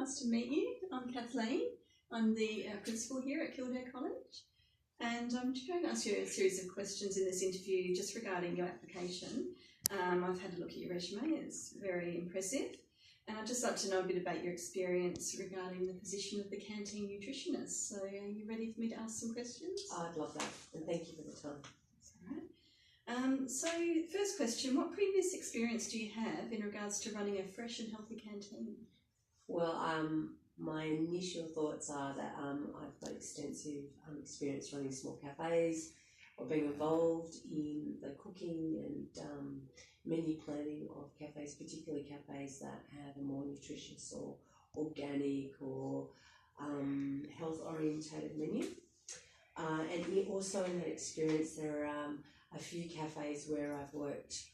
nice to meet you. I'm Kathleen. I'm the principal here at Kildare College, and I'm going to ask you a series of questions in this interview just regarding your application. I've had a look at your resume. It's very impressive, and I'd just like to know a bit about your experience regarding the position of the canteen nutritionist. So are you ready for me to ask some questions? I'd love that, and thank you for the time. That's all right. So first question, what previous experience do you have in regards to running a fresh and healthy canteen? Well, my initial thoughts are that I've got extensive experience running small cafes or being involved in the cooking and menu planning of cafes, particularly cafes that have a more nutritious or organic or health-orientated menu. And also in that experience, there are a few cafes where I've worked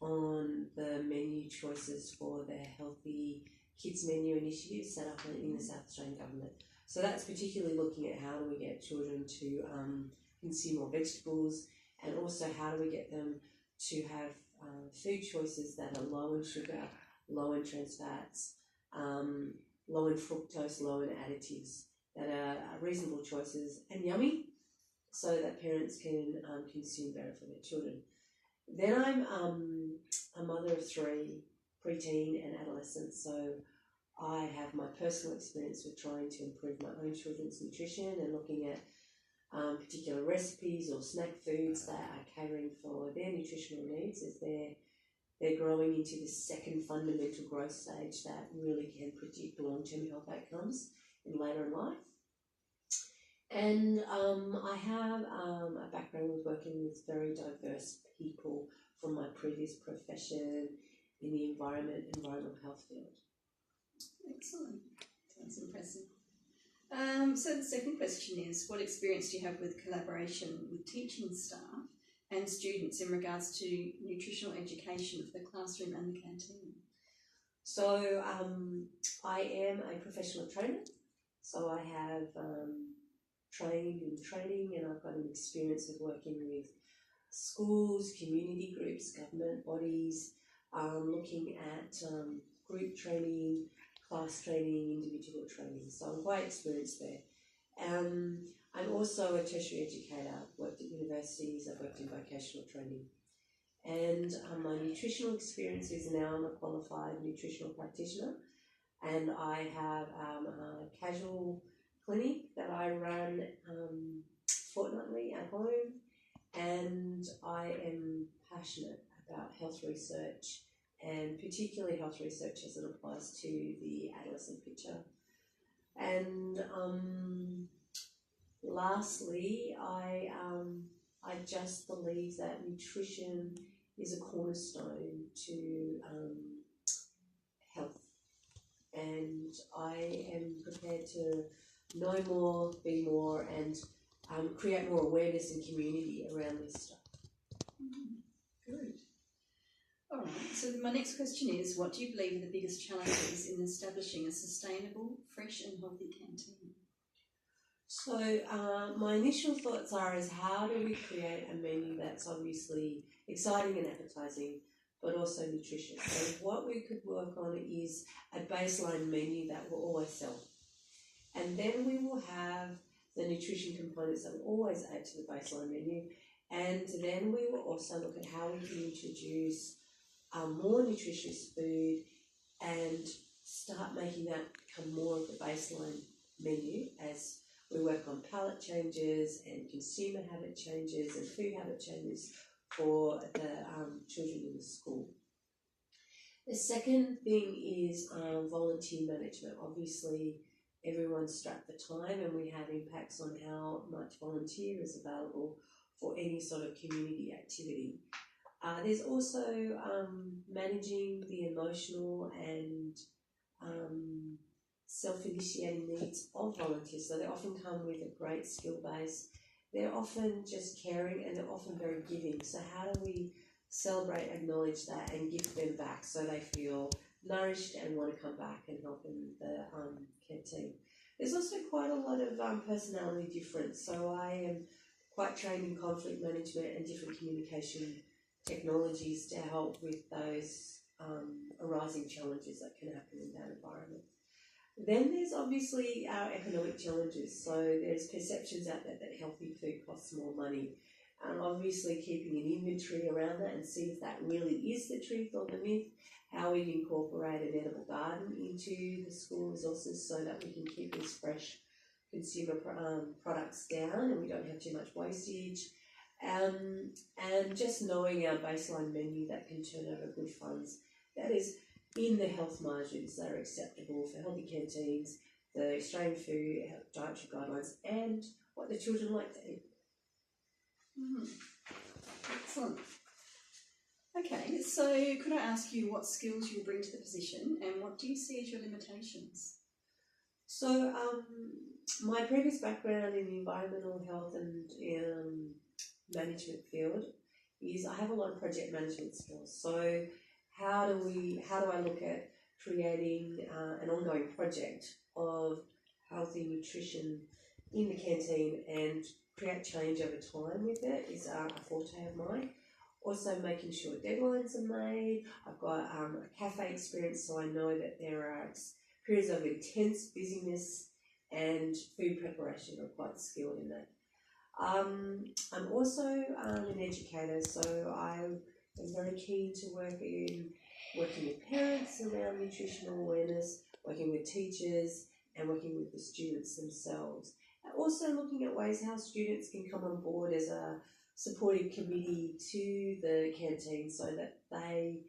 on the menu choices for their healthy kids menu initiatives set up in the South Australian Government. So that's particularly looking at how do we get children to consume more vegetables, and also how do we get them to have food choices that are low in sugar, low in trans fats, low in fructose, low in additives, that are reasonable choices and yummy, so that parents can consume better for their children. Then I'm a mother of 3, preteen and adolescents, so I have my personal experience with trying to improve my own children's nutrition and looking at particular recipes or snack foods that are catering for their nutritional needs as they're growing into the second fundamental growth stage that really can predict long-term health outcomes in later in life. And I have a background with working with very diverse people from my previous profession in the environmental health field. Excellent. Sounds impressive. So the second question is, what experience do you have with collaboration with teaching staff and students in regards to nutritional education for the classroom and the canteen? So I am a professional trainer, so I have trained in training, and I've got an experience with working with schools, community groups, government bodies, looking at group training, class training, individual training. So I'm quite experienced there. I'm also a tertiary educator. I've worked at universities, I've worked in vocational training. And my nutritional experience is now I'm a qualified nutritional practitioner, and I have a casual clinic that I run fortnightly at home, and I am passionate about health research, and particularly health research as it applies to the adolescent picture. And lastly, I just believe that nutrition is a cornerstone to health, and I am prepared to know more, be more, and create more awareness and community around this stuff. Good. All right, so my next question is, what do you believe are the biggest challenges in establishing a sustainable, fresh and healthy canteen? So my initial thoughts are is how do we create a menu that's obviously exciting and appetizing, but also nutritious. So what we could work on is a baseline menu that will always sell. And then we will have the nutrition components that will always add to the baseline menu. And then we will also look at how we can introduce more nutritious food and start making that become more of the baseline menu as we work on palate changes and consumer habit changes and food habit changes for the children in the school. The second thing is volunteer management. Obviously, everyone's strapped for time, and we have impacts on how much volunteer is available for any sort of community activity. There's also managing the emotional and self-initiating needs of volunteers. So they often come with a great skill base. They're often just caring, and they're often very giving. So how do we celebrate, acknowledge that, and give them back so they feel nourished and want to come back and help in the canteen? There's also quite a lot of personality difference. So I am quite trained in conflict management and different communication technologies to help with those arising challenges that can happen in that environment. Then there's obviously our economic challenges. So there's perceptions out there that healthy food costs more money. And obviously keeping an inventory around that and see if that really is the truth or the myth, how we incorporate an edible garden into the school resources so that we can keep these fresh consumer products down and we don't have too much wastage. And just knowing our baseline menu that can turn over good funds, that is in the health margins that are acceptable for healthy canteens, the Australian food dietary guidelines, and what the children like to eat. Excellent. Okay, so could I ask you what skills you bring to the position and what do you see as your limitations? So my previous background in the environmental health and management field is I have a lot of project management skills. So how do I look at creating an ongoing project of healthy nutrition in the canteen and create change over time with it is a forte of mine. Also making sure deadlines are made. I've got a cafe experience, so I know that there are periods of intense busyness and food preparation. I'm quite skilled in that. I'm also an educator, so I am very keen to working with parents around nutritional awareness, working with teachers and working with the students themselves. And also looking at ways how students can come on board as a supportive committee to the canteen so that they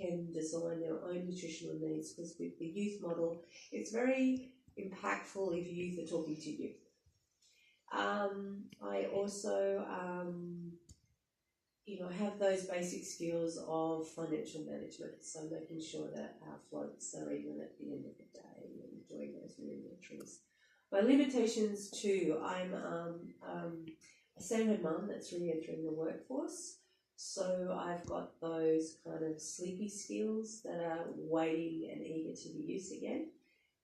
can design their own nutritional needs, because with the youth model, it's very impactful if youth are talking to youth. I also, have those basic skills of financial management, so making sure that our floats are even at the end of the day and doing those inventories. My limitations too, I'm a stay-at-home mum that's re-entering the workforce, so I've got those kind of sleepy skills that are waiting and eager to be used again.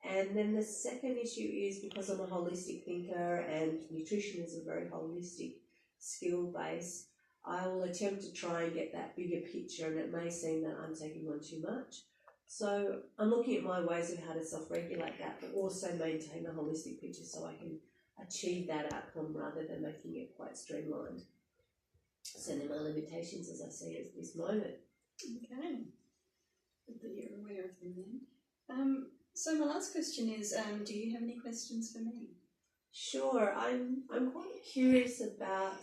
And then the second issue is because I'm a holistic thinker and nutrition is a very holistic skill base, I will attempt to try and get that bigger picture, and it may seem that I'm taking on too much. So I'm looking at my ways of how to self-regulate that, but also maintain a holistic picture so I can achieve that outcome rather than making it quite streamlined. So they're my limitations as I see it at this moment. Okay. Good that you're aware of them then. So my last question is, do you have any questions for me? Sure. I'm quite curious about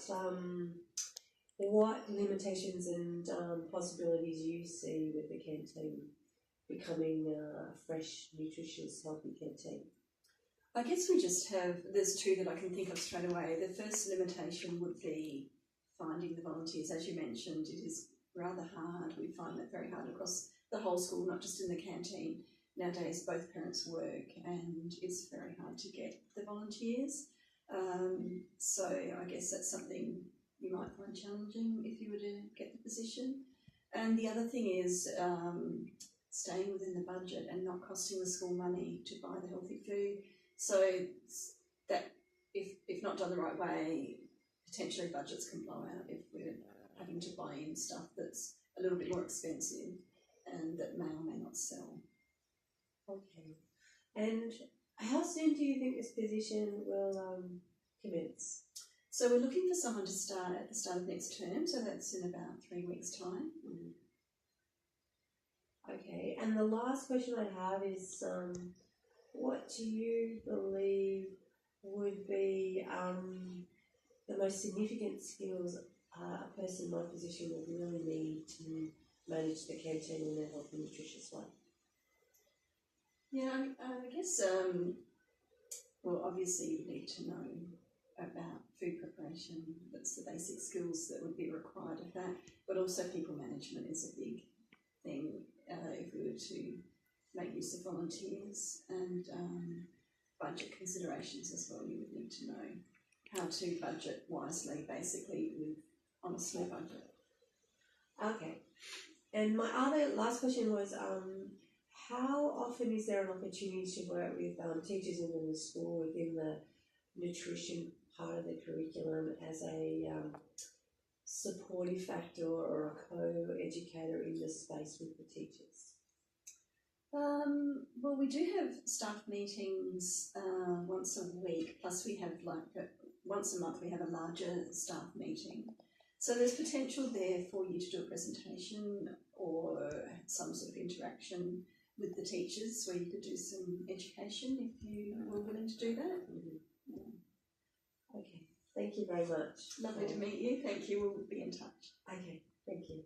what limitations and possibilities you see with the canteen becoming a fresh, nutritious, healthy canteen. I guess there's two that I can think of straight away. The first limitation would be finding the volunteers. As you mentioned, it is rather hard. We find that very hard across the whole school, not just in the canteen. Nowadays, both parents work and it's very hard to get the volunteers. So I guess that's something you might find challenging if you were to get the position. And the other thing is staying within the budget and not costing the school money to buy the healthy food. So that if not done the right way, potentially budgets can blow out if we're having to buy in stuff that's a little bit more expensive and that may or may not sell. Okay. And how soon do you think this position will commence? So we're looking for someone to start at the start of next term, so that's in about 3 weeks' time. Okay, and the last question I have is, what do you believe would be the most significant skills a person in my position would really need to manage the canteen in a healthy, nutritious way? Yeah, I guess, well, obviously you need to know about food preparation. That's the basic skills that would be required of that. But also people management is a big thing if we were to make use of volunteers, and budget considerations as well. You would need to know how to budget wisely, basically, on a small budget. Okay. And my last question was, how often is there an opportunity to work with teachers in the school within the nutrition part of the curriculum as a supportive factor or a co-educator in the space with the teachers? Well, we do have staff meetings once a week, plus we have once a month we have a larger staff meeting. So there's potential there for you to do a presentation or some sort of interaction with the teachers where you could do some education if you were willing to do that. Okay, thank you very much. Lovely to meet you. Thank you. We'll be in touch. Okay, thank you.